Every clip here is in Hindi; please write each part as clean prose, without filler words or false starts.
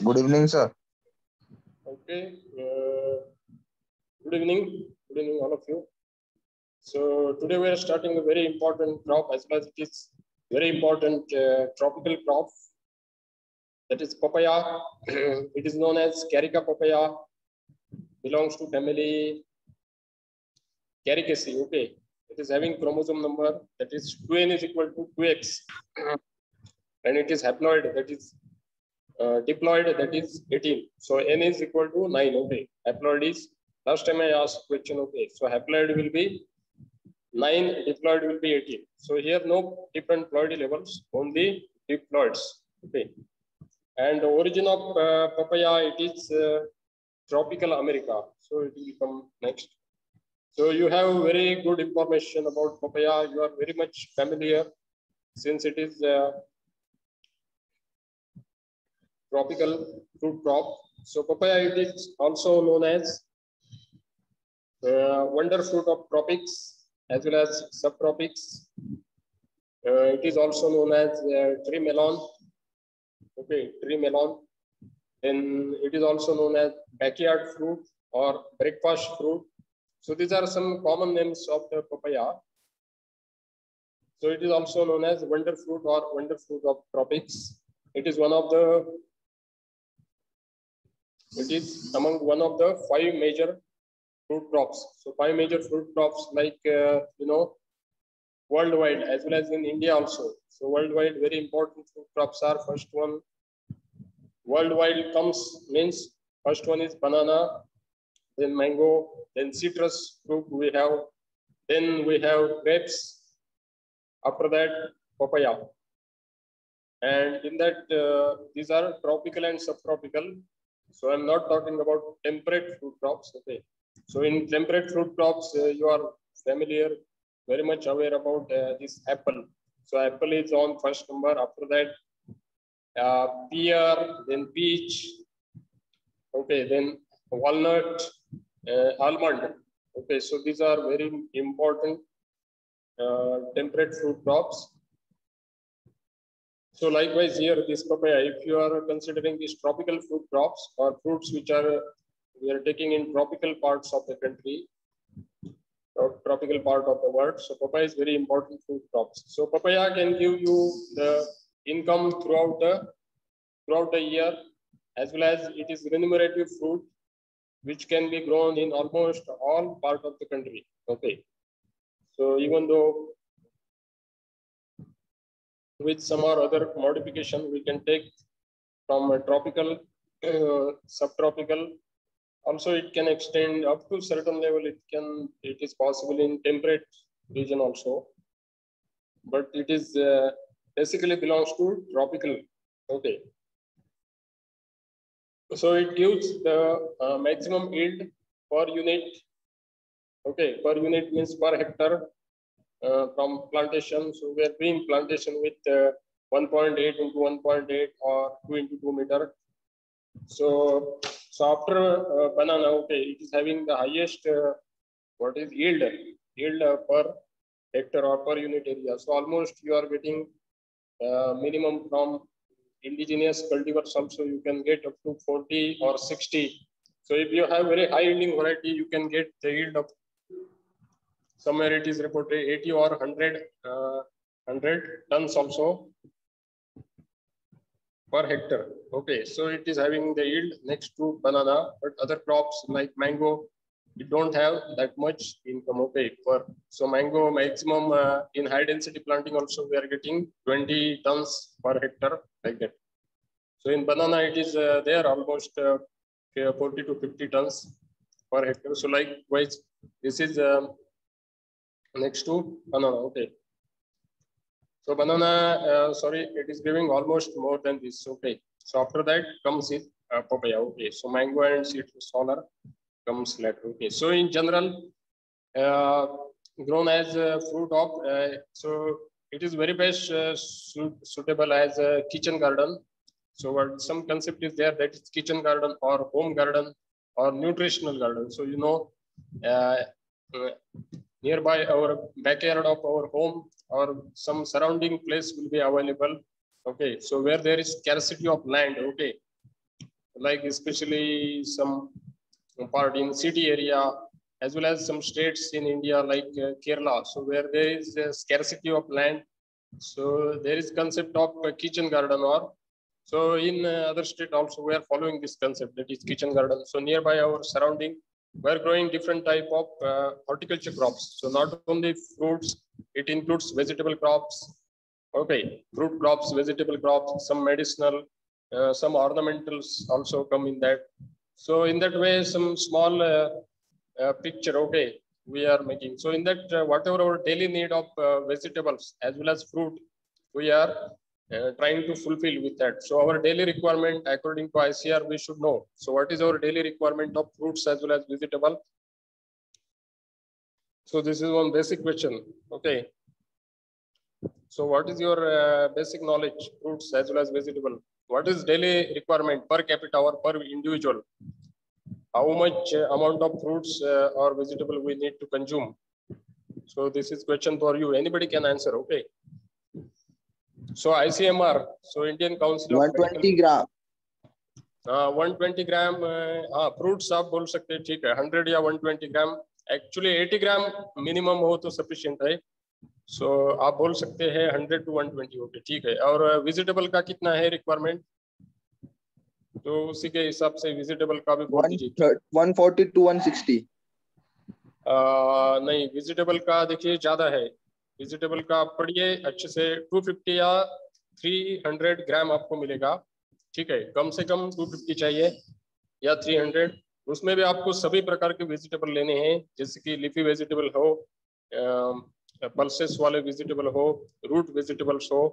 Good evening, sir. Okay. Good evening. Good evening, all of you. So today we are starting a very important crop, as well as it is very important tropical crop. That is papaya. It is known as Carica papaya. Belongs to family Caricaceae. Okay. It is having chromosome number that is 2n is equal to 2x, and it is haploid, that is diploid, that is 18. So n is equal to 9. Okay. Haploid is, last time I asked question. Okay. So haploid will be 9, diploid will be 18. So here no different ploidy levels, only diploids. Okay. And the origin of papaya, it is tropical America. So it will come next. So you have very good information about papaya. You are very much familiar since it is tropical fruit crop. So papaya, it is also known as wonder fruit of tropics as well as subtropics. It is also known as tree melon. Okay, tree melon. Then it is also known as backyard fruit or breakfast fruit. So these are some common names of the papaya. So it is also known as wonder fruit or wonder fruit of tropics. It is one of the, it is among one of the 5 major fruit crops. So 5 major fruit crops, like worldwide as well as in India also. So worldwide, very important fruit crops are, first one worldwide comes means first one is banana, then mango, then citrus fruit we have, then we have grapes, after that papaya. And in that these are tropical and subtropical. So I'm not talking about temperate fruit crops. Okay. So in temperate fruit crops, you are familiar, very much aware about this apple. So apple is on first number. After that, pear, then peach. Okay, then walnut, almond. Okay, so these are very important temperate fruit crops. So likewise here, this papaya, if you are considering these tropical fruit crops or fruits which are we are taking in tropical parts of the country, or tropical part of the world. So papaya is very important fruit crops. So papaya can give you the income throughout the year, as well as it is remunerative fruit which can be grown in almost all part of the country. Okay. So even though with some or other modification we can take from a tropical, subtropical. Also, it can extend up to certain level. It is possible in temperate region also, but it is basically belongs to tropical. Okay. So it gives the maximum yield per unit. Okay, per unit means per hectare from plantation. So we are doing plantation with 1.8 into 1.8 or 2 into 2 meter. So after banana, okay, it is having the highest what is yield per hectare or per unit area. So almost you are getting minimum from indigenous cultivars also you can get up to 40 or 60. So if you have very high yielding variety, you can get the yield of somewhere it is reported 80 or 100 tons also per hectare. Okay, so it is having the yield next to banana, but other crops like mango, you don't have that much income. Okay, so mango maximum in high density planting also we are getting 20 tons per hectare, like that. So in banana it is there almost 40 to 50 tons per hectare. So likewise, this is next to banana. Okay. So banana, sorry, it is giving almost more than this. Okay. So after that comes it papaya. Okay. So mango and citrus solar comes later. Okay. So in general, grown as a fruit of, so it is very best suitable as a kitchen garden. So what some concept is there, that is kitchen garden or home garden or nutritional garden. So nearby our backyard of our home or some surrounding place will be available. Okay, so where there is scarcity of land, okay, like especially some part in city area, as well as some states in India like Kerala. So where there is a scarcity of land, so there is concept of kitchen garden. Or so in other state also we are following this concept, that is kitchen garden. So nearby our surrounding, we are growing different type of horticulture crops. So not only fruits, it includes vegetable crops. Okay, fruit crops, vegetable crops, some medicinal, some ornamentals also come in that. So in that way, some small picture, okay, we are making. So in that, whatever our daily need of vegetables as well as fruit, we are trying to fulfill with that. So our daily requirement according to ICR, we should know. So what is our daily requirement of fruits as well as vegetable? So this is one basic question. Okay. So what is your basic knowledge, fruits as well as vegetable? What is daily requirement per capita or per individual? How much amount of fruits or vegetable we need to consume? So this is question for you. Anybody can answer. Okay. So ICMR, so Indian Council of 120 gram. 120 gram fruits आप बोल सकते हैं, ठीक है. 100 या 120 ग्राम, एक्चुअली 80 ग्राम मिनिमम हो तो सफिशिएंट है. सो आप बोल सकते हैं 100 to 120. ओके, ठीक है. और वेजिटेबल का कितना है रिक्वायरमेंट, तो उसी के हिसाब से वेजिटेबल का भी बोल दीजिए. 140 to 160. नहीं, वेजिटेबल का देखिए ज्यादा है. वेजिटेबल का आप पढ़िए अच्छे से, 250 या 300 ग्राम आपको मिलेगा. ठीक है, कम से कम 250 चाहिए या 300. उसमें भी आपको सभी प्रकार के वेजिटेबल लेने हैं, जैसे कि लीफी वेजिटेबल हो, पल्सेस वाले वेजिटेबल हो, रूट वेजिटेबल्स हो.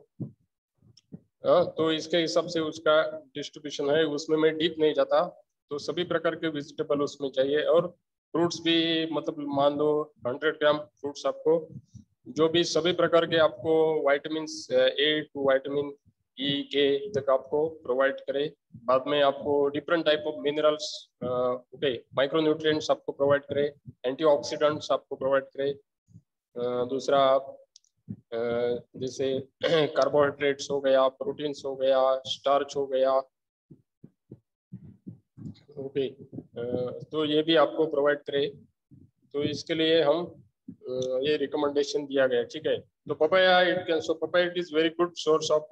तो इसके हिसाब से उसका डिस्ट्रीब्यूशन है, उसमें मैं डीप नहीं जाता. तो सभी प्रकार के वेजिटेबल उसमें चाहिए. और फ्रूट्स भी मतलब मान लो 100 ग्राम फ्रूट्स आपको, जो भी सभी प्रकार के आपको vitamin A to vitamin E के तक आपको प्रोवाइड करे. बाद में आपको different type of minerals, okay, micronutrients आपको प्रोवाइड करे, एंटीऑक्सीडेंट्स आपको प्रोवाइड करे. दूसरा जैसे कार्बोहाइड्रेट्स हो गया, प्रोटीन्स हो गया, स्टार्च हो गया. ओके, तो ये भी आपको प्रोवाइड करे. तो इसके लिए हम ये रिकमेंडेशन दिया गया. ठीक है. तो papaya, it can, so papaya it is very good source of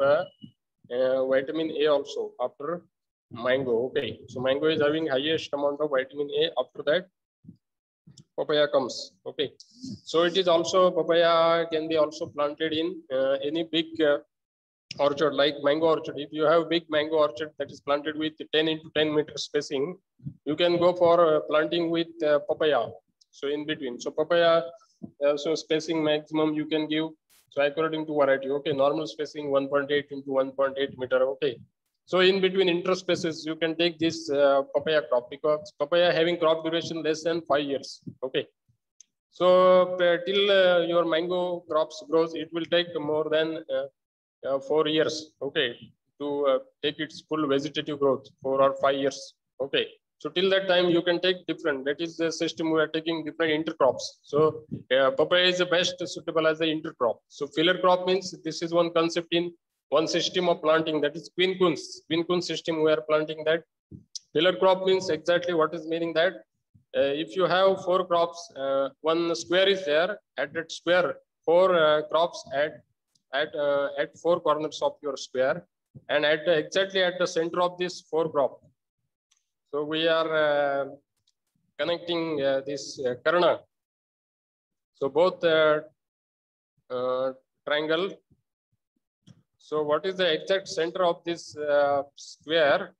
vitamin A also after mango. Okay, so mango is having highest amount of vitamin A. After that papaya comes. Okay, so it is also, papaya can be also planted in any big orchard like mango orchard. If you have big mango orchard that is planted with 10 into 10 meter spacing, you can go for planting with papaya. So in between, so papaya, so spacing maximum you can give, so according to variety. Okay, normal spacing 1.8 into 1.8 meter. Okay, so in between interspaces you can take this papaya crop, because papaya having crop duration less than 5 years. Okay, so till your mango crops grows, it will take more than 4 years. Okay, to take its full vegetative growth, 4 or 5 years. Okay, so till that time you can take different, that is the system we are taking different intercrops. So papaya is the best suitable as the intercrop. So filler crop means this is one concept in one system of planting, that is quinqun system we are planting that. Filler crop means exactly what is meaning that if you have 4 crops, one square is there, at that square 4 crops at 4 corners of your square, and at exactly at the center of this 4 crop. So we are connecting this karna. So both triangle. So what is the exact center of this square?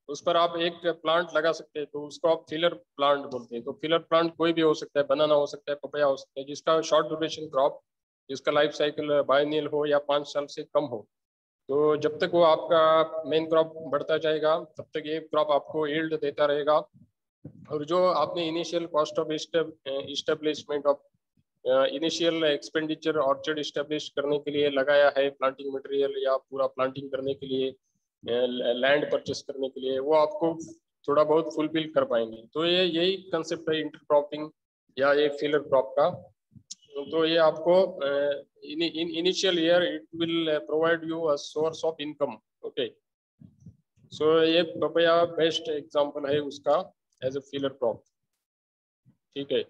उस पर आप एक प्लांट लगा सकते हैं, तो उसको आप फिलर प्लांट बोलते हैं. तो फिलर प्लांट कोई भी हो सकता है, बनाना हो सकता है, पपाया हो सकता है, जिसका शॉर्ट ड्यूरेशन क्रॉप, जिसका लाइफ साइकिल बायनियल हो या 5 साल से कम हो. तो जब तक वो आपका मेन क्रॉप बढ़ता जाएगा, तब तक ये क्रॉप आपको यील्ड देता रहेगा. और जो आपने initial cost of establishment of initial expenditure orchard establish करने के लिए लगाया है, प्लांटिंग मटेरियल या पूरा प्लांटिंग करने के लिए, लैंड परचेस करने के लिए, वो आपको थोड़ा बहुत फुलफिल कर पाएंगे. तो ये यही कंसेप्ट है इंटरक्रॉपिंग या ये फिलर क्रॉप का. तो ये आपको initial year it will provide you a source of income. Okay, so ये पपाया बेस्ट एग्जांपल है उसका एज अ फिलर क्रॉप, ठीक है।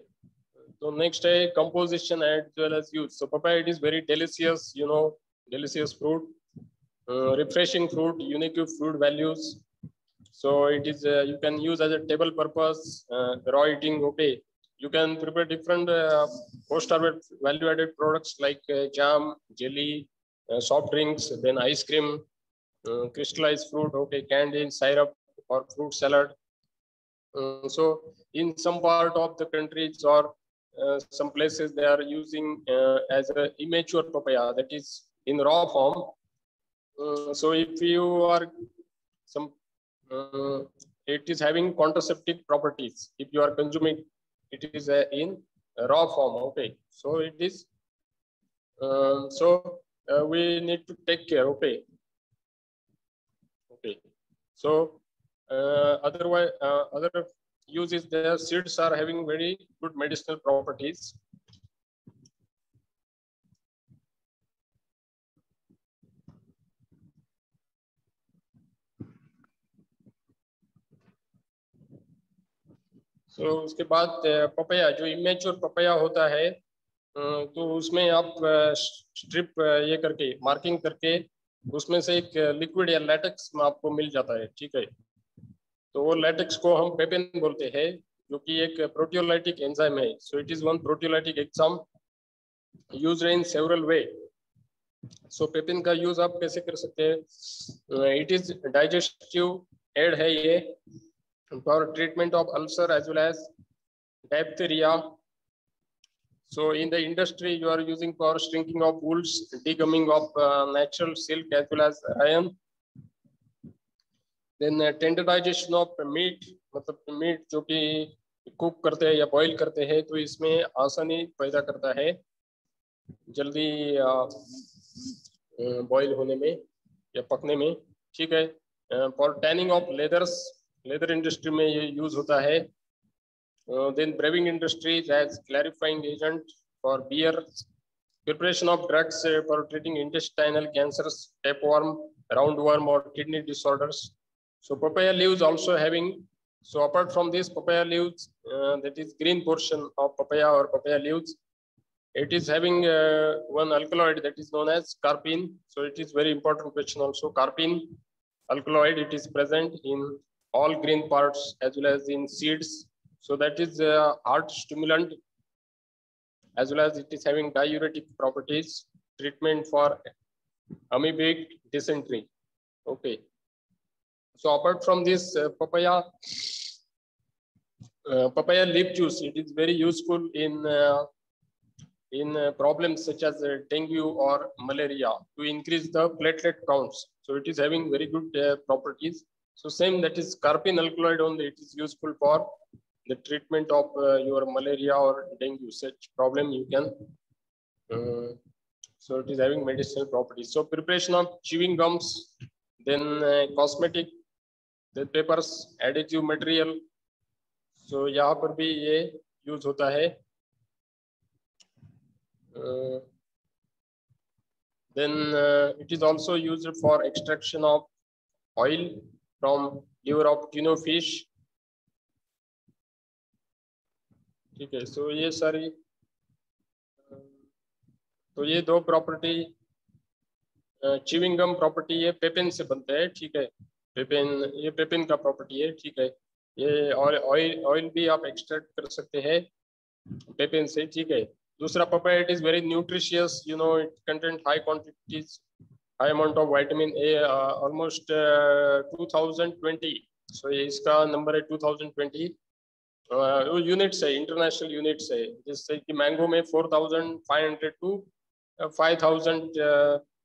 तो नेक्स्ट है composition as well as use. So papaya it is very delicious, you know, delicious fruit, refreshing fruit, unique fruit values. So it is you can use as a table purpose, raw eating. Okay, you can prepare different post harvest value added products like jam, jelly, soft drinks, then ice cream, crystallized fruit, okay, candy, syrup, or fruit salad. So in some part of the countries or some places they are using as a immature papaya, that is in raw form. So if you are some it is having contraceptive properties if you are consuming it is in raw form. Okay, so it is we need to take care. Okay, okay. So otherwise other uses, their seeds are having very good medicinal properties. तो उसके बाद पपाया, जो इमेच्योर पपाया होता है, तो उसमें आप स्ट्रिप ये करके मार्किंग करके उसमें से एक लिक्विड या लैटेक्स आपको मिल जाता है, ठीक है। तो वो लैटेक्स को हम पेपेन बोलते हैं, जो कि एक प्रोटियोलाइटिक एंजाइम है। So it is one proteolytic exam used in several वे। सो पेपेन का यूज आप कैसे कर सकते हैं? इट इज डाइजेस्टिव एड है ये for treatment of ulcer as well as diphtheria. So in the industry you are using for shrinking of wools, degumming of natural silk as well as iron. Then tenderization of meat, मतलब मीट जो कि कुक करते हैं या बॉईल करते हैं, तो इसमें आसानी पैदा करता है जल्दी बॉईल होने में या पकने में, ठीक है। For tanning of leathers, leather industry में ये यूज होता है। Then brewing industries as clarifying agent for beer, preparation of drugs for treating intestinal cancers, tapeworm, roundworm, or kidney disorders. So papaya leaves also having, so apart from this papaya leaves, that is green portion of papaya or papaya leaves, it is having one alkaloid that is known as carpine. So it is very important question also. Carpine alkaloid, it is present in all green parts as well as in seeds. So that is heart stimulant as well as it is having diuretic properties, treatment for amoebic dysentery. Okay. So apart from this papaya leaf juice, it is very useful in problems such as dengue or malaria to increase the platelet counts. So it is having very good properties. So same, that is carpine alkaloid only, it is useful for the treatment of your malaria or dengue, such problem you can. So it is having medicinal properties. So preparation of chewing gums, then cosmetic, then papers, adhesive material. So यहाँ पर भी ये यूज होता है। Then it is also used for extraction of oil from liver of tuna fish, ठीक है। सो ये सारी, तो ये दो प्रॉपर्टी, च्यूइंग गम प्रॉपर्टी ये पेपेन से बनते हैं, ठीक है। पेपेन, ये पेपेन का प्रॉपर्टी है, ठीक है। ये ऑयल भी आप एक्सट्रैक्ट कर सकते हैं पेपेन से, ठीक है। दूसरा papaya, it is very nutritious, you know, it content high quantities, high amount of vitamin A, almost 2020। सो ये इसका नंबर है 2020। यूनिट्स है, इंटरनेशनल यूनिट्स है, जिससे कि मैंगो में 4500 टू 5000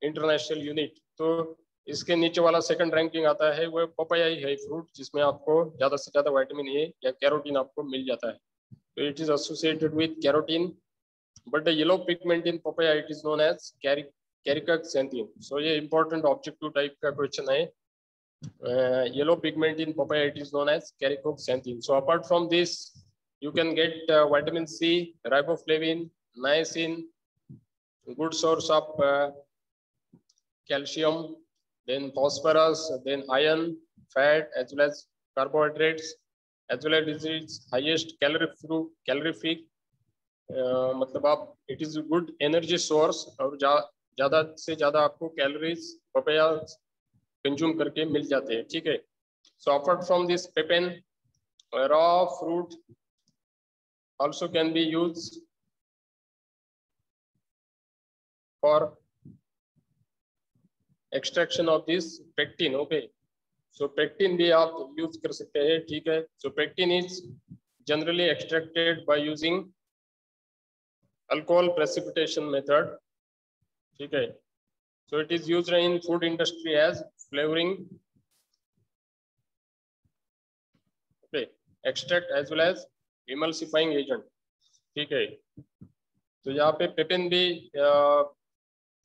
इंटरनेशनल यूनिट। तो इसके नीचे वाला सेकंड रैंकिंग आता है, वो पपाया ही है फ्रूट जिसमें आपको ज्यादा से ज्यादा विटामिन ए या कैरोटीन आपको मिल जाता है। तो it is associated with carotene, but the yellow pigment in papaya it is known as caricaxanthin. So ये इंपॉर्टेंट ऑब्जेक्टिव टाइप का क्वेश्चन है। Yellow pigment in papaya, it is known as carycoxanthine. So apart from this, you can get vitamin C, riboflavin, niacin, good source of calcium, then phosphorus, then iron, fat as well as carbohydrates, as well as its highest calorific, मतलब आप it is a good energy source और ज़्यादा से ज़्यादा आपको कैलोरीज पपाया कंज्यूम करके मिल जाते हैं, ठीक है। So apart from this pepen, raw fruit also can be used for extraction of this pectin, okay. So pectin भी आप यूज कर सकते हैं, ठीक है। So pectin is generally extracted by using alcohol precipitation method, ठीक है। So it is used in food industry as flavoring, okay, extract as well as emulsifying agent, ठीक है। तो यहाँ पे पेपेन भी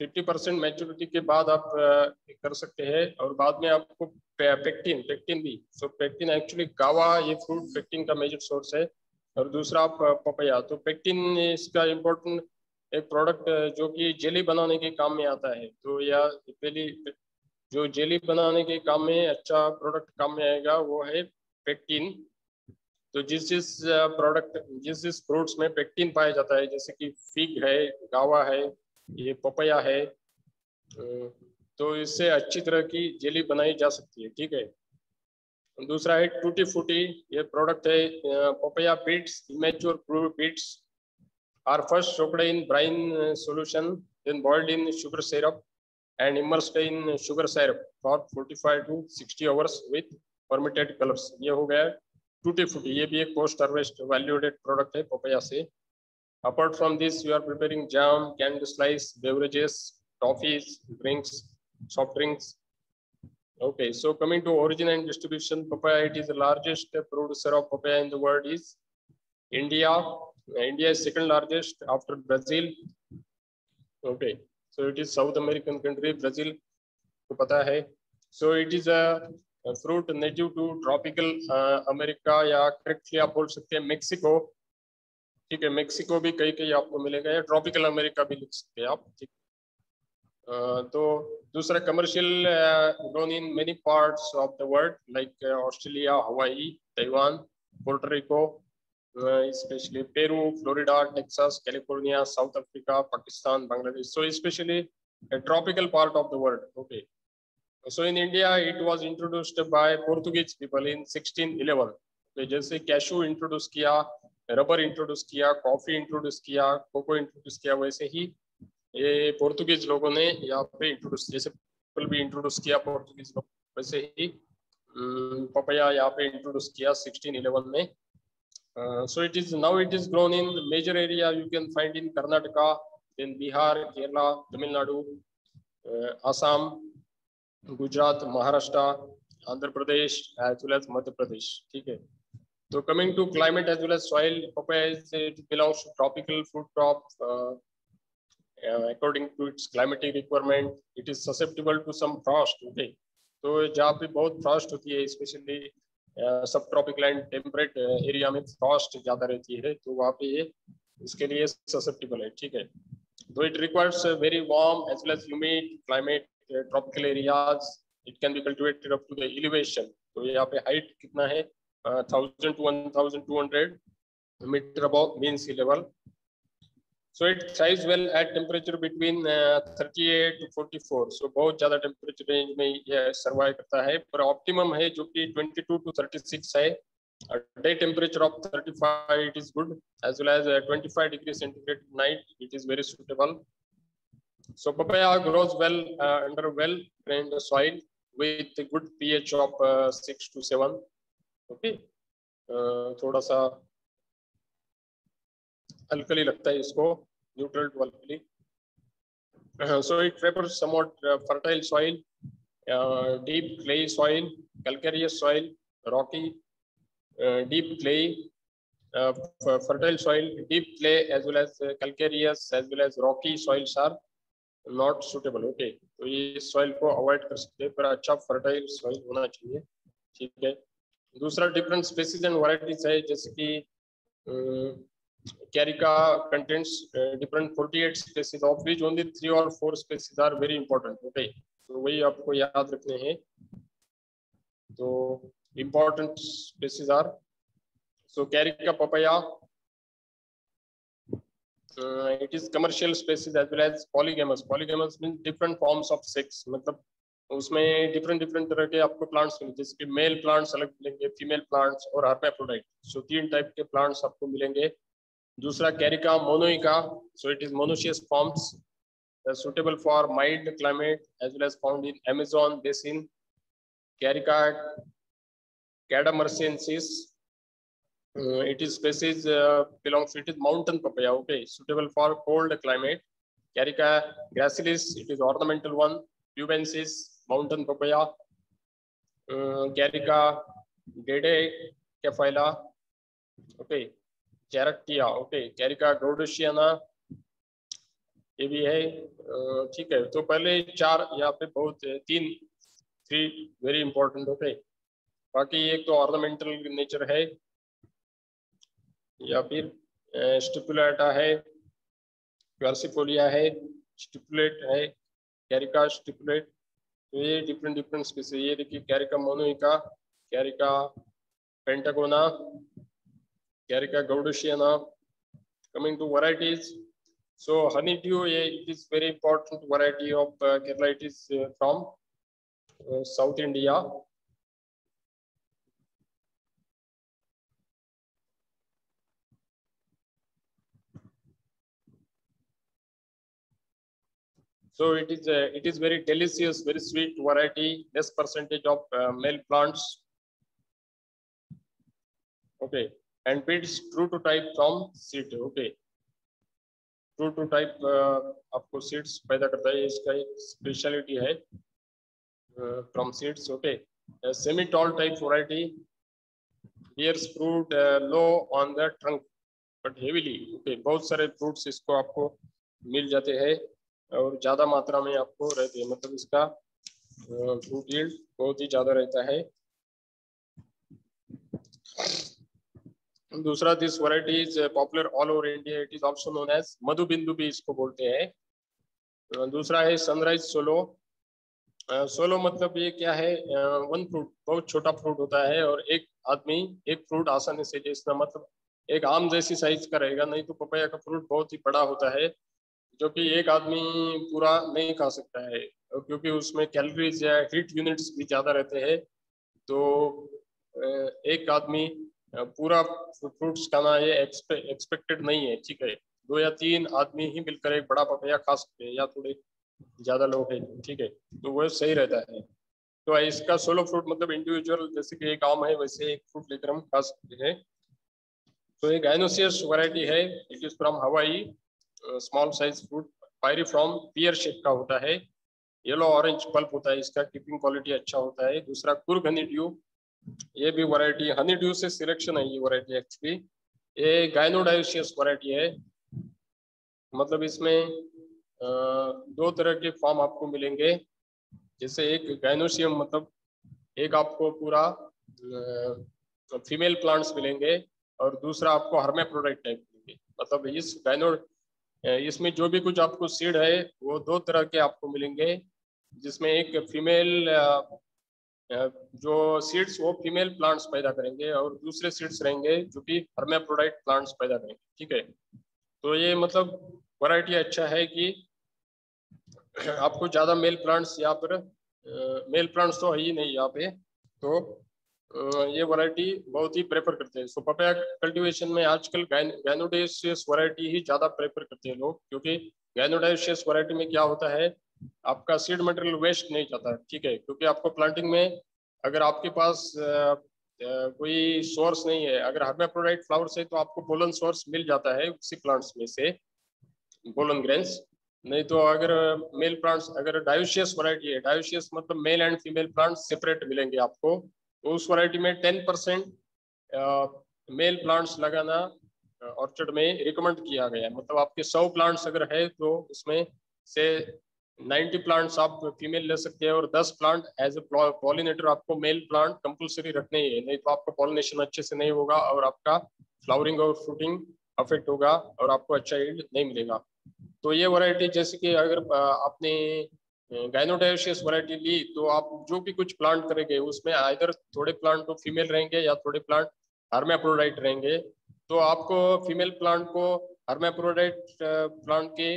50% मैच्योरिटी के बाद आप कर सकते हैं और बाद में आपको पेक्टिन भी। सो पेक्टिन एक्चुअली गावा ये फ्रूट पेक्टिन का मेजर सोर्स है और दूसरा पपाया। तो पेक्टिन इसका इम्पोर्टेंट एक प्रोडक्ट जो कि जेली बनाने के काम में आता है। तो या पहली जो जेली बनाने के काम में अच्छा प्रोडक्ट काम में आएगा वो है पेक्टिन। तो जिस फ्रूट्स में पेक्टिन पाया जाता है, जैसे कि फिग है, गावा है, ये पपाया है, तो इससे अच्छी तरह की जेली बनाई जा सकती है, ठीक है। दूसरा है टूटी फूटी, ये प्रोडक्ट है papaya bits, immature bits are first soaked in brine solution, then boiled in sugar syrup and immersed in sugar syrup for 45 to 60 hours with fermented colors। ये हो गया टूटी फूटी, ये भी एक post harvest value added product है पपाया से। Apart from this, you are preparing jam, canned slice, beverages, toffees, drinks, soft drinks. Okay, so coming to origin and distribution, papaya, it is the largest producer of papaya in the world is India. India is second largest after Brazil. Okay, so it is South American country, Brazil को पता है। So it is a fruit native to tropical America, या करेक्टली आप बोल सकते हैं मेक्सिको, ठीक है। मेक्सिको भी कहीं आपको मिलेगा, या ट्रॉपिकल अमेरिका भी लिख सकते हैं आप, ठीक। तो दूसरा commercial grown in many parts of the world like Australia, Hawaii, Taiwan, Puerto Rico, especially Peru, Florida, Texas, California, South Africa, Pakistan, Bangladesh. So especially a tropical part of the world. Okay. So in India, it was introduced by Portuguese people in 1611. Okay, जैसे कैशू इंट्रोड्यूस किया, रबर इंट्रोड्यूस किया, कॉफी इंट्रोड्यूस किया, कोको इंट्रोड्यूस किया, वैसे ही ये पोर्तुगीज लोगों ने यहाँ पे इंट्रोड्यूस, जैसे एप्पल भी इंट्रोड्यूस किया पोर्तुगीज लोग, वैसे ही पपाया यहाँ पे इंट्रोड्यूस किया 1611 में। So it is grown in major area you can find in Karnataka, then Bihar, Kerala, Tamil Nadu, Assam, Gujarat, Maharashtra, Andhra Pradesh, as well as Madhya Pradesh, ठीक है। So coming to climate as well as soil, papaya it belongs to tropical fruit crop. According to its climatic requirement, it is susceptible to some frost, okay। तो जहाँ पे बहुत frost होती है, especially सब ट्रॉपिकल एंड टेम्परेट एरिया में फ्रॉस्ट ज्यादा रहती है, तो वहाँ पे ये इसके लिए ससेप्टेबल है, ठीक है। तो it requires very warm as well as humid climate, tropical areas, it can be cultivated up to the elevation. तो यहाँ पे हाइट कितना है 1000 to 1200 metre above mean sea level. So it thrives well at temperature between 38 to 44. So बहुत ज़्यादा टेम्परेचर रेंज में ये सर्वाइव करता है, पर ऑप्टिमम है जो कि 22 to 36 है। Day temperature of 35 it is good, as well as 25 degrees centigrade night it is very suitable. So papaya grows well under well drained soil with a good pH of 6 to 7. Okay, थोड़ा सा अल्कली लगता है इसको, neutral to alkali. So it prefers somewhat fertile soil, deep clay soil, calcareous soil, rocky, deep clay, fertile soil, deep clay as well as calcareous as well as rocky soils are not suitable. Okay, तो ये soil को avoid कर सकते हैं, पर अच्छा fertile soil होना चाहिए, ठीक है। दूसरा different species and varieties है, जैसे कि Carica contains different 48 species, of which only 3 or 4 species are very important. Okay, so वही आपको याद रखने हैं। तो important species are so Carica papaya. It is commercial species as well as polygamous. Polygamous means different forms of sex. मतलब उसमें different तरह के आपको plants मिलेंगे, जैसे कि मेल plants अलग मिलेंगे, फीमेल plants और hermaphrodite. So 3 टाइप के plants आपको मिलेंगे. दूसरा Carica monoica. So it is monoecious forms, suitable for mild climate as well as found in Amazon basin. Carica cadamarcensis. It is species belongs to it is mountain papaya. Okay, suitable for cold climate. Carica gracilis, it is ornamental one. Cubensis, mountain papaya. Carica dodecaphylla. Okay, Charactia. Okay, Carica gaudusiana. ये भी है. ठीक है, तो पहले 4 यहाँ पे बहुत 3 वेरी इंपॉर्टेंट. ओके, बाकी एक तो ऑर्नामेंटल नेचर है या फिर स्टिपुलेटा है, क्वार्सिफोलिया है, स्टिपुलेट है, कैरिका स्टिपुलेट. तो ये डिफरेंट स्पीसीज. ये देखिए Carica monoica, Carica pentagona, Carica goudotiana. Coming to varieties, so honeydew, it is very important variety of Kerala. It is from South India. So it is very delicious, very sweet variety, less percentage of male plants. Okay, and breeds true to type from seed. Okay, true to type आपको seeds पैदा करता है, इसका एक स्पेशलिटी है from seeds. Okay, semi tall type variety bears fruit low on the trunk but heavily. Okay, बहुत सारे fruits इसको आपको मिल जाते हैं और ज्यादा मात्रा में आपको रहते हैं, मतलब इसका फ्रूट यील्ड बहुत ही ज्यादा रहता है. दूसरा, this variety is popular all over India. It is also known as Madhubindu भी इसको बोलते हैं. दूसरा है सनराइज सोलो. सोलो मतलब ये क्या है, वन फ्रूट, बहुत छोटा फ्रूट होता है और एक आदमी एक फ्रूट आसानी से, जिसका मतलब एक आम जैसी साइज का रहेगा. नहीं तो पपाया का फ्रूट बहुत ही बड़ा होता है जो कि एक आदमी पूरा नहीं खा सकता है, क्योंकि उसमें कैलोरीज या हीट यूनिट्स भी ज्यादा रहते हैं. तो एक आदमी पूरा फ्रूट्स खाना ये एक्सपेक्टेड नहीं है. ठीक है, 2 या 3 आदमी ही मिलकर एक बड़ा पपाया खा सकते हैं, या थोड़े ज्यादा लोग हैं. ठीक है, तो वो सही रहता है. तो इसका सोलो फ्रूट मतलब इंडिविजुअल, जैसे कि एक आम है वैसे एक फ्रूट लेकर हम खा सकते हैं. तो एक गाइनोसियस वैरायटी है. It is from Hawaii. Small size fruit, pyriform, pear shape का होता है. येलो ऑरेंज पल्प होता है इसका. कीपिंग क्वालिटी अच्छा होता है. दूसरा कुर्ग हनीड्यू, ये भी वैरायटी हनीड्यू से सिलेक्शन है ये वैरायटी एक्चुअली. ये गाइनोडायोसियस वैरायटी है. मतलब इसमें 2 तरह के फॉर्म आपको मिलेंगे. जैसे एक गाइनोसियम, मतलब एक आपको पूरा फीमेल प्लांट्स मिलेंगे और दूसरा आपको हर्मेफ्रोडाइट टाइप मिलेंगे. मतलब इसमें जो भी कुछ आपको सीड है वो 2 तरह के आपको मिलेंगे, जिसमें एक फीमेल जो सीड्स वो फीमेल प्लांट्स पैदा करेंगे और दूसरे सीड्स रहेंगे जो कि हर्मेफ्रोडाइट प्लांट्स पैदा करेंगे. ठीक है, तो ये मतलब वैरायटी अच्छा है कि आपको ज्यादा मेल प्लांट्स यहाँ पर, मेल प्लांट्स तो है ही नहीं यहाँ पे, तो ये वैरायटी बहुत ही प्रेफर करते हैं. सो पपाया कल्टीवेशन में आजकल गाइनोडायोसियस वैरायटी ही ज्यादा प्रेफर करते हैं लोग, क्योंकि गाइनोडायोसियस वैरायटी में क्या होता है, आपका सीड मटेरियल वेस्ट नहीं जाता है. ठीक है, क्योंकि आपको प्लांटिंग में अगर आपके पास कोई सोर्स नहीं है, अगर हर्मेफ्रोडाइट फ्लावर्स है तो आपको पोलन सोर्स मिल जाता है उसी प्लांट्स में से, पोलन ग्रेन्स. नहीं तो अगर मेल प्लांट्स, अगर डायोसियस वैरायटी है, डायोसियस मतलब male and female plants separate मिलेंगे आपको, तो उस वैरायटी में 10% मेल प्लांट्स लगाना ऑर्चर्ड में रिकमेंड किया गया है. मतलब आपके 100 प्लांट्स अगर है तो उसमें से 90 प्लांट्स आप फीमेल ले सकते हैं और 10 प्लांट एज ए पॉलिनेटर आपको मेल प्लांट कंपल्सरी रखने ही है. नहीं तो आपका पॉलिनेशन अच्छे से नहीं होगा और आपका फ्लावरिंग और फ्रूटिंग अफेक्ट होगा और आपको अच्छा यील्ड नहीं मिलेगा. तो ये वैरायटी, जैसे कि अगर आपने गाइनोडायोसियस वैरायटी ली तो आप जो भी कुछ प्लांट करेंगे उसमें आइदर थोड़े प्लांट तो फीमेल रहेंगे या थोड़े प्लांट हर्माफ्रोडाइट रहेंगे। तो आपको फीमेल प्लांट को हर्माफ्रोडाइट प्लांट के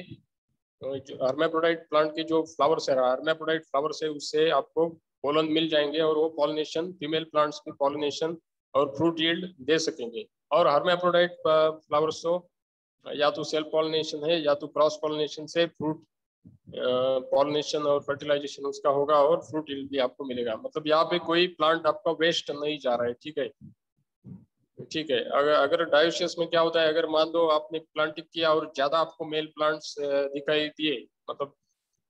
हर्माफ्रोडाइट प्लांट के जो फ्लावर्स है, हर्माफ्रोडाइट फ्लावर्स है, उससे आपको पोलन मिल जाएंगे और वो पॉलिनेशन फीमेल प्लांट्स की पॉलिनेशन और फ्रूट यील्ड दे सकेंगे। और हर्माफ्रोडाइट फ्लावर्स तो या तो सेल्फ पॉलिनेशन है या तो क्रॉस पॉलिनेशन से फ्रूट पॉलिनेशन और फर्टिलाइजेशन उसका होगा और फ्रूट यील्ड भी आपको मिलेगा। मतलब यहाँ पे कोई प्लांट आपका वेस्ट नहीं जा रहा है। ठीक है, ठीक है। अगर डायोसियस में क्या होता है, अगर मान लो आपने प्लांटिंग किया और ज्यादा आपको मेल प्लांट्स दिखाई दिए, मतलब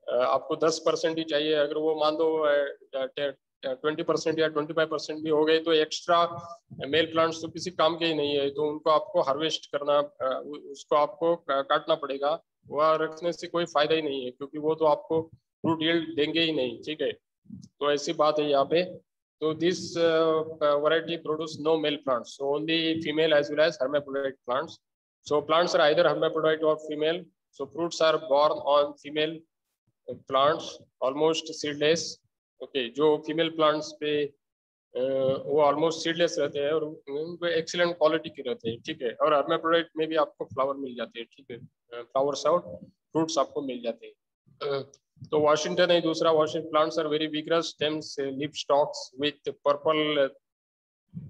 आपको 10% ही चाहिए, अगर वो मान लो 20% या 25% भी हो गए तो एक्स्ट्रा मेल प्लांट्स तो किसी काम के ही नहीं है, तो उनको आपको हार्वेस्ट करना, उसको आपको काटना पड़ेगा। वह रखने से कोई फायदा ही नहीं है क्योंकि वो तो आपको फ्रूट यील्ड देंगे ही नहीं। ठीक है, तो ऐसी बात है यहाँ पे। So this variety produce no male plants, so only female as well as hermaphrodite plants. So plants are either hermaphrodite or female. So fruits are born on female plants, almost seedless. Okay, जो female plants पे वो ऑलमोस्ट सीडलेस रहते हैं और उनको एक्सीलेंट क्वालिटी के रहते हैं। ठीक है, और hermaphrodite में भी आपको फ्लावर मिल जाते हैं। ठीक है, फ्लावर्स और फ्रूट्स आपको मिल जाते हैं। तो वाशिंगटन है दूसरा। Washington plants are very vigorous, stems, leaf stalks with purple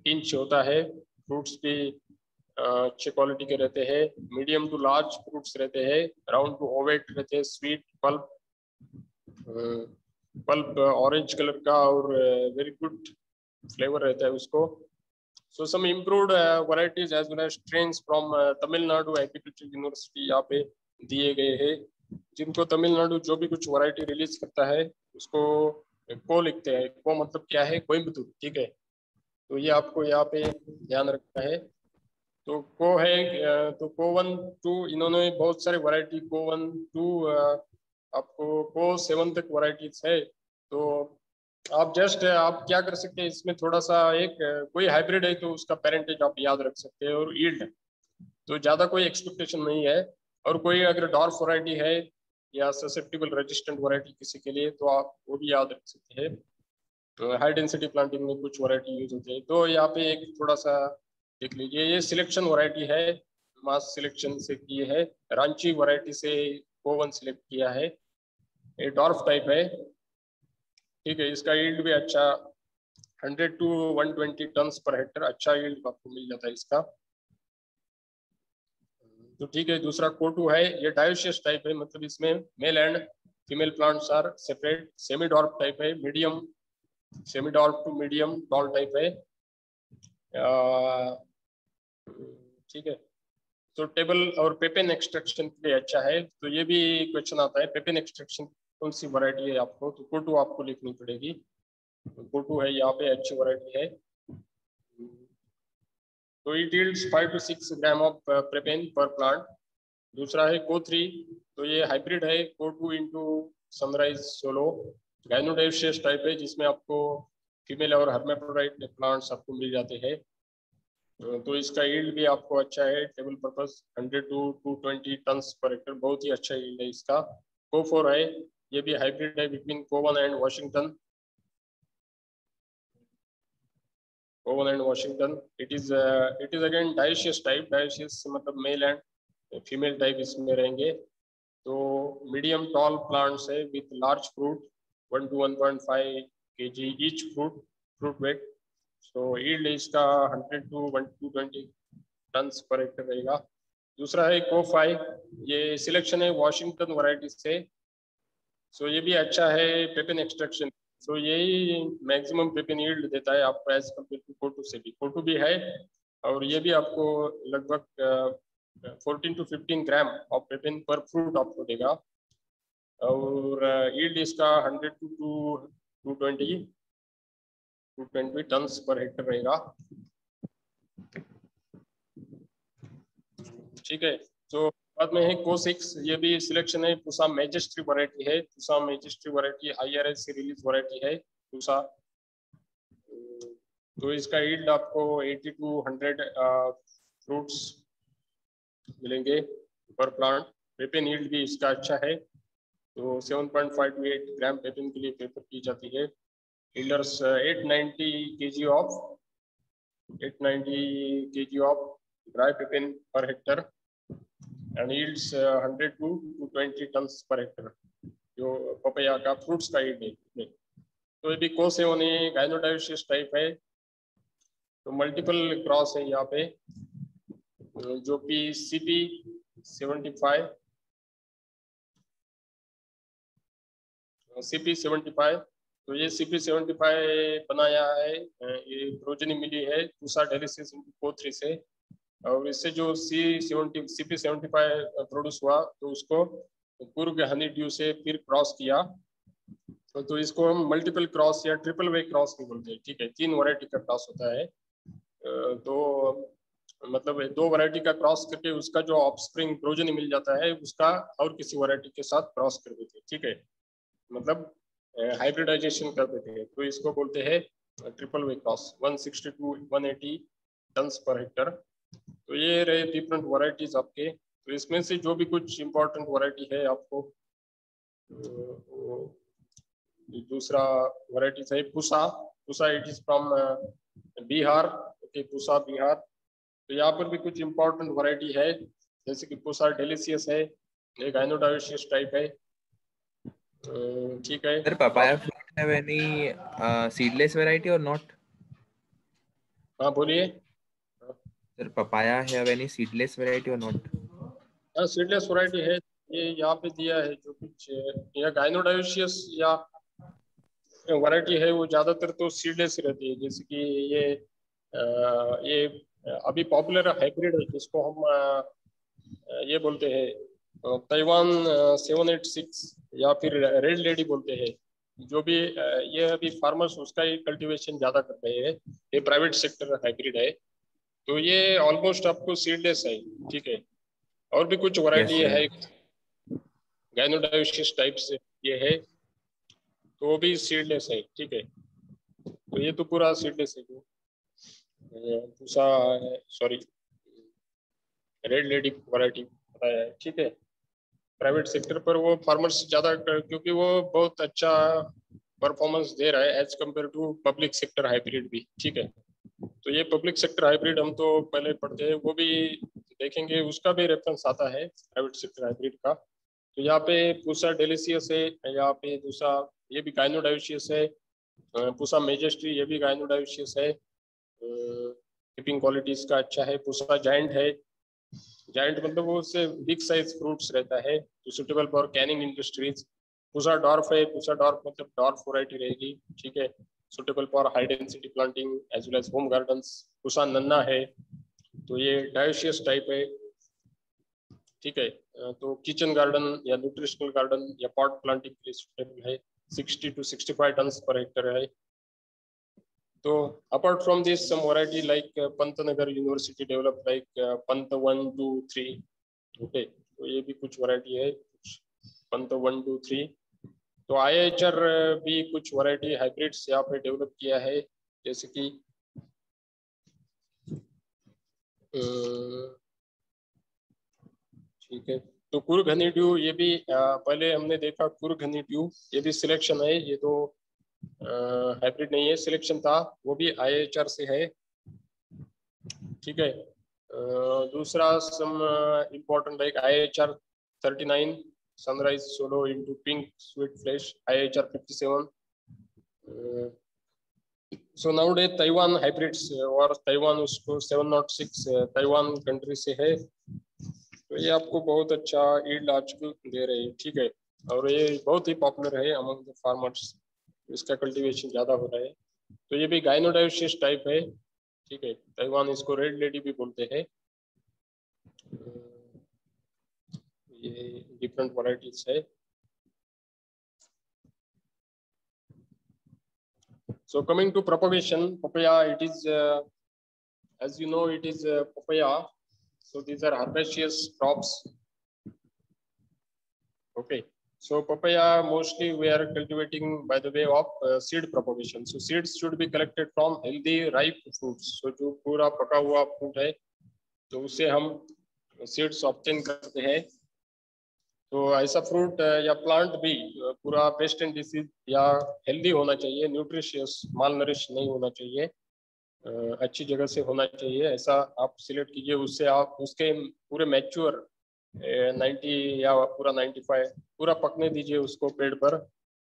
tinge होता है। फ्रूट्स भी अच्छे क्वालिटी के रहते हैं, मीडियम टू लार्ज फ्रूट्स रहते हैं, राउंड टू ओवेट रहते हैं, sweet pulp, pulp orange colour का और वेरी गुड फ्लेवर रहता है उसको। So some improved varieties as well as strains from Tamil Nadu Agricultural University यहाँ पे दिए गए हैं, जिनको तमिलनाडु जो भी कुछ वैरायटी रिलीज करता है उसको को लिखते हैं। को मतलब क्या है, कोयम्बतूर। ठीक है, तो ये आपको यहाँ पे ध्यान रखना है। तो को है तो को 1-2 इन्होंने बहुत सारे वैरायटी को 1-2 आपको को 7 तक वैरायटीज है। तो आप जस्ट आप क्या कर सकते हैं इसमें, थोड़ा सा एक कोई हाइब्रिड है तो उसका पेरेंटेज आप याद रख सकते हैं और यील्ड, तो ज्यादा कोई एक्सपेक्टेशन नहीं है। और कोई अगर डॉर्फ वैरायटी है या ससेप्टिबल रेजिस्टेंट वैरायटी किसी के लिए तो आप वो भी याद रख सकते हैं। तो हाई डेंसिटी प्लांटिंग में कुछ वैरायटी यूज होती है। तो यहाँ पे एक थोड़ा सा देख लीजिए, ये सिलेक्शन वैरायटी है, मास सिलेक्शन से की है, रांची वैरायटी से कोवन सिलेक्ट किया है। ये डॉर्फ टाइप है। ठीक है, इसका यील्ड भी अच्छा 100 to 120 टन्स पर हेक्टर अच्छा यील्ड आपको मिल जाता है इसका। तो ठीक है, दूसरा कोटू है, ये डायोसियस टाइप है, मतलब इसमें male and female plants are separate. Semi dwarf type है, medium semi dwarf to medium tall type है। ठीक है, तो टेबल और पेपेन एक्सट्रैक्शन के लिए अच्छा है। तो ये भी क्वेश्चन आता है, पेपेन एक्सट्रैक्शन कौन सी वैरायटी है आपको, तो कोटू आपको लिखनी पड़ेगी। कोटू है यहाँ पे, अच्छी वैरायटी है। तो it yields 5 to 6 gram of propane पर प्लांट। दूसरा है को 3, तो ये हाइब्रिड है, को 2 इंटू सनराइज सोलो, गाइनोडायोसियस टाइप है, जिसमें आपको फीमेल और हर्माफ्रोडाइट प्लांट्स आपको मिल जाते हैं। तो इसका यील्ड भी आपको अच्छा है, table purpose 100 to 220 tons per hectare, बहुत ही अच्छा यील्ड है इसका। को 4 है, ये भी हाइब्रिड है बिटवीन कोवन एंड वाशिंगटन। कोवन and Washington, it is again dioecious type. Dioecious मतलब मेल एंड फीमेल टाइप इसमें रहेंगे। तो मीडियम टॉल प्लांट्स है with large fruit, 1 to 1.5 kg each fruit weight. So yield इसका 100 to 120 टन्स पर हेक्टर रहेगा। दूसरा है को 5, ये सिलेक्शन है वाशिंगटन वैरायटी से। सो ये भी अच्छा है पेपेन एक्सट्रैक्शन। सो यही मैक्सिमम पेपेन यील्ड देता है आपको एज कम्पेयर टू कोटू से भी। कोटू भी है और ये भी आपको लगभग 14 to 15 ग्राम ऑफ पेपेन पर फ्रूट आपको देगा। और यील्ड इसका 100 to 220 टन्स पर हेक्टर रहेगा। ठीक है, तो बाद में है को 6, ये भी सिलेक्शन है, पूसा मैजेस्ट्री वैरायटी है। पूसा मैजेस्ट्री वैरायटी IRS से रिलीज वैरायटी है पूसा। तो इसका यील्ड आपको 80 to 100 फ्रूट्स मिलेंगे पर प्लांट। पेपेन यील्ड भी इसका अच्छा है। तो 7.5 to 8 ग्राम पेपिन के लिए प्रेफर की जाती है। Yields 890 kg of dry pepin per hectare and yields 100 to 220 tons per hectare, जो पपैया का फ्रूट्स का यील्ड है। तो यदि कोसेवनी गाइनोडायोसिस टाइप है, तो मल्टीपल क्रॉस है यहाँ पे, जो कि CP75 तो ये CP75 बनाया है, ये प्रोजेनी मिली है पूसा डेलिसिस को3 से, और इससे जो CP75 प्रोड्यूस हुआ तो उसको कुर्ग हनी ड्यू से फिर क्रॉस किया, तो इसको हम मल्टीपल क्रॉस या ट्रिपल वे क्रॉस भी बोलते हैं। ठीक है, 3 वैरायटी का क्रॉस होता है, तो मतलब 2 वैरायटी का क्रॉस करके उसका जो ऑफस्प्रिंग प्रोजेनी मिल जाता है उसका और किसी वैरायटी के साथ क्रॉस कर देते हैं। ठीक है, मतलब हाइब्रिडाइजेशन कर देते हैं, तो इसको बोलते हैं triple way cross. 160 to 180 tons per hectare. तो ये रहे डिफरेंट वैरायटीज आपके। तो इसमें से जो भी कुछ इम्पोर्टेंट वैरायटी है आपको, दूसरा वैरायटी है Pusa it is from Bihar. Okay, Pusa Bihar. तो यहाँ पर भी कुछ इम्पोर्टेंट वैरायटी है, जैसे कि पूसा डेलिशियस है, एक गाइनोडायोसिस टाइप है। ठीक है। Sir, papaya fruit have any seedless variety or not? हाँ बोलिए। Sir, papaya have any seedless variety or not? हाँ, सीडलेस वैरायटी है, ये यहाँ पे दिया है जो कुछ या गाइनोडायोसियस या वैरायटी है वो ज्यादातर तो सीडलेस रहती है। जैसे कि ये अभी पॉपुलर हाइब्रिड है जिसको हम ये बोलते हैं ताइवान 786 या फिर रेड लेडी बोलते हैं। जो भी ये अभी फार्मर्स उसका ही कल्टीवेशन ज्यादा कर रहे हैं। ये प्राइवेट सेक्टर हाइब्रिड है, तो ये ऑलमोस्ट आपको सीडलेस है। ठीक है, और भी कुछ वैरायटी Yes, है गाइनोडायोसिस टाइप से ये है, तो वो भी सीडलेस है। ठीक है, तो ये तो पूरा सीडलेस है जो दूसरा सॉरी रेड लेडी वैरायटी बताया है। ठीक है, प्राइवेट सेक्टर पर वो फार्मर्स ज्यादा क्योंकि वो बहुत अच्छा परफॉर्मेंस दे रहा है as compare to public sector hybrid भी। ठीक है, तो ये पब्लिक सेक्टर हाइब्रिड हम तो पहले पढ़ते हैं, वो भी देखेंगे, उसका भी रेफरेंस आता है प्राइवेट सेक्टर हाइब्रिड का। तो यहाँ पे पूसा डेलिशियस है, यहाँ पे दूसरा ये भी गाइनोडायोसियस है, पूसा मेजेस्ट्री ये भी गाइनोडायोसियस है, कीपिंग क्वालिटी इसका अच्छा है। पूसा जायंट है, जायंट मतलब वो उससे बिग साइज फ्रूट्स रहता है, तो suitable for canning industries. Pusa dwarf है, पूसा डॉर्फ मतलब डॉर्फ वैरायटी रहेगी। ठीक है, suitable for high density planting as well as home gardens. Pusa Nanha है, तो ये डायोसियस टाइप है। ठीक है, तो किचन गार्डन या न्यूट्रिशनल गार्डन या पॉट प्लांटिंग के लिए सुटेबल है। 60 to 65 टन्स पर हेक्टर है। तो apart from this, some variety like Pantnagar University developed like Pant 1, 2, 3. Okay, तो ये भी कुछ वैरायटी है, कुछ Pant 1, 2, 3। तो IHR भी कुछ वैरायटी हाइब्रिड्स यहाँ पे डेवलप किया है, जैसे कि ठीक है। तो कुर्ग हनी ड्यू ये भी पहले हमने देखा, कुर्ग हनी ड्यू ये भी सिलेक्शन है, ये तो हाइब्रिड नहीं है, सिलेक्शन था, वो भी IHR से है। ठीक है, दूसरा some important like IHR 39 sunrise solo into pink sweet flesh, IHR 57। So nowadays Taiwan hybrids और ताइवान उसको 706 ताइवान कंट्री से है, तो ये आपको बहुत अच्छा ईल्ड आजकल दे रहे हैं। ठीक है, और ये बहुत ही पॉपुलर है अमंग द फार्मर्स, इसका कल्टीवेशन ज्यादा हो रहा है। तो ये भी गाइनोडायोसिस टाइप है। ठीक है, ताइवान इसको रेड लेडी भी बोलते हैं। ये डिफरेंट वैरायटीज है। So coming to propagation, papaya, it is as you know, it is papaya. So these are herbaceous crops. Okay, so papaya mostly we are cultivating by the way of seed propagation. So seeds should be collected from healthy ripe fruits. So जो पूरा पका हुआ fruit है, तो उसे हम seeds obtain करते हैं। तो ऐसा फ्रूट या प्लांट भी पूरा पेस्ट एंड डिसीज या हेल्दी होना चाहिए, न्यूट्रिशियस, माल नरिश नहीं होना चाहिए, अच्छी जगह से होना चाहिए, ऐसा आप सिलेक्ट कीजिए। उससे आप उसके पूरे मैच्योर 90 या पूरा 95 पूरा पकने दीजिए उसको पेड़ पर,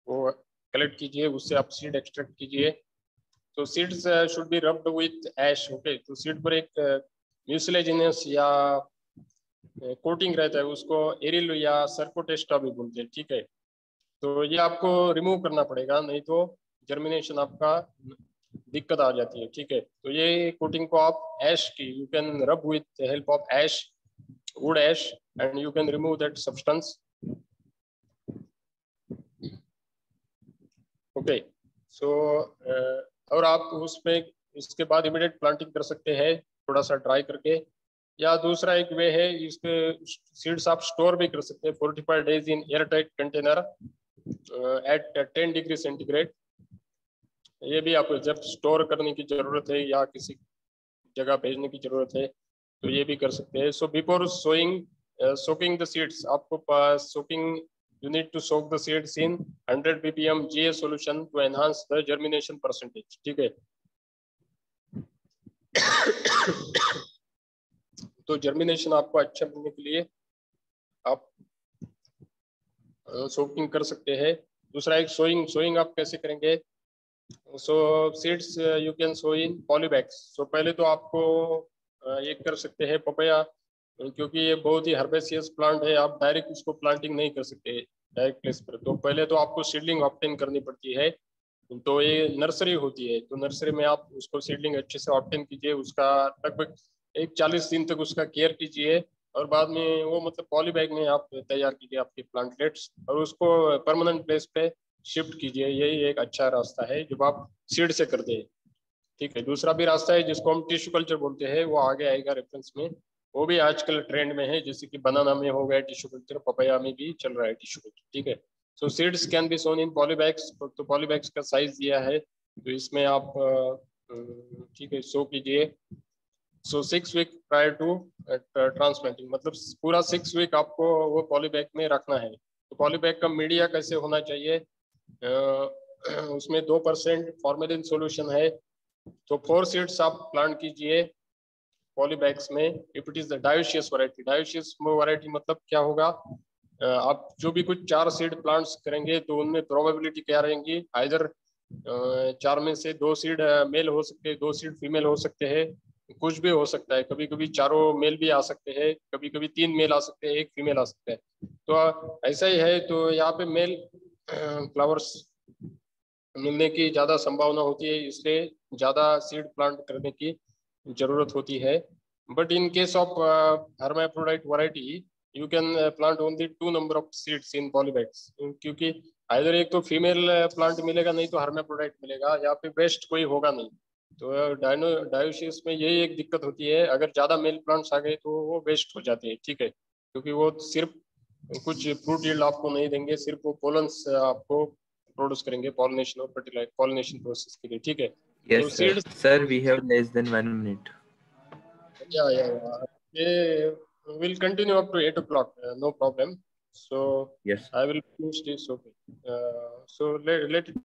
वो कलेक्ट कीजिए, उससे आप सीड एक्सट्रैक्ट कीजिए। तो seeds should be rubbed with ash. Okay, तो सीड पर एक म्यूसिलेजिनस या कोटिंग रहता है, उसको एरिल या सर्कोटेस्टा भी बोलते हैं, ठीक है। तो ये आपको रिमूव करना पड़ेगा, नहीं तो जर्मिनेशन आपका दिक्कत आ जाती है, ठीक है। तो ये कोटिंग को आप ऐश की, you can rub with help of ash, wood ash, and you can remove that substance. Okay, so और आप उसमें इसके बाद इमीडिएट प्लांटिंग कर सकते हैं थोड़ा सा ड्राई करके, या दूसरा एक वे है, इसके सीड्स आप स्टोर भी कर सकते हैं 45 days in air tight container at 10 degree centigrade. ये भी आपको जब स्टोर करने की जरूरत है या किसी जगह भेजने की जरूरत है तो ये भी कर सकते हैं। So before sowing soaking the seeds, आपको soaking you need to soak the seeds in 100 ppm GA solution to enhance the germination percentage, ठीक है। तो जर्मिनेशन आपको अच्छा मिलने के लिए आप सोकिंग कर सकते हैं। दूसरा एक सोइंग आप कैसे करेंगे? So seeds you can sow in polybags. So पहले तो आपको ये कर सकते हैं पपाया, क्योंकि ये बहुत ही हर्बेसियस प्लांट है, आप डायरेक्ट उसको प्लांटिंग नहीं कर सकते डायरेक्ट प्लेस पर। तो पहले तो आपको सीडलिंग ऑब्टेन करनी पड़ती है, तो ये नर्सरी होती है, तो नर्सरी में आप उसको सीडलिंग अच्छे से ऑब्टेन कीजिए, उसका लगभग एक 40 दिन तक उसका केयर कीजिए, और बाद में वो मतलब पॉली बैग में आप तैयार कीजिए आपके प्लांटलेट्स, और उसको परमानेंट प्लेस पे शिफ्ट कीजिए। यही एक अच्छा रास्ता है जब आप सीड से करते हैं, ठीक है। दूसरा भी रास्ता है जिसको हम टिश्यू कल्चर बोलते हैं, वो आगे आएगा रेफरेंस में, वो भी आजकल ट्रेंड में है, जैसे कि बनाना में हो गया टिश्यू कल्चर, पपाया में भी चल रहा है टिश्यू कल्चर, ठीक है। So seeds can be sown in polybags. तो पॉलीबैग्स का साइज दिया है, तो इसमें आप ठीक है सो कीजिए। So 6 week prior to transplanting, मतलब पूरा 6 वीक आपको वो पॉलीबैग में रखना है। तो पॉलीबैग का मीडिया कैसे होना चाहिए? उसमें 2% फॉर्मेलिन सॉल्यूशन है। तो 4 सीड्स आप प्लांट कीजिए पॉलीबैग्स में। If it is the dioecious variety, dioecious variety मतलब क्या होगा? आप जो भी कुछ 4 सीड प्लांट्स करेंगे तो उनमें प्रोबेबिलिटी क्या रहेंगी? आइदर 4 में से 2 सीड मेल हो सकते हैं, 2 सीड फीमेल हो सकते हैं, कुछ भी हो सकता है। कभी कभी चारों मेल भी आ सकते हैं, कभी कभी 3 मेल आ सकते हैं, 1 फीमेल आ सकता है। तो ऐसा ही है। तो यहाँ पे मेल फ्लावर्स मिलने की ज्यादा संभावना होती है, इसलिए ज्यादा सीड प्लांट करने की जरूरत होती है। But in case of hermaphrodite variety you can plant only 2 number of seeds in polybags, क्योंकि आइदर एक तो फीमेल प्लांट मिलेगा, नहीं तो hermaphrodite मिलेगा, या फिर बेस्ट कोई होगा नहीं। तो डायोसिस में यही एक दिक्कत होती है, अगर ज्यादा मेल प्लांट्स आ गए तो वो वेस्ट हो जाते हैं, ठीक है, क्योंकि वो सिर्फ कुछ फ्रूट यील्ड आपको नहीं देंगे, सिर्फ वो पोलन्स आपको प्रोड्यूस करेंगे पॉलिनेशन और फर्टिलाइज पॉलिनेशन प्रोसेस के लिए, ठीक है। Yes, तो sir. Seeds, Sir, we have less than 1 minute. yeah, ये will continue up to 8 o'clock, no problem. So Yes. I will finish this, okay. So let it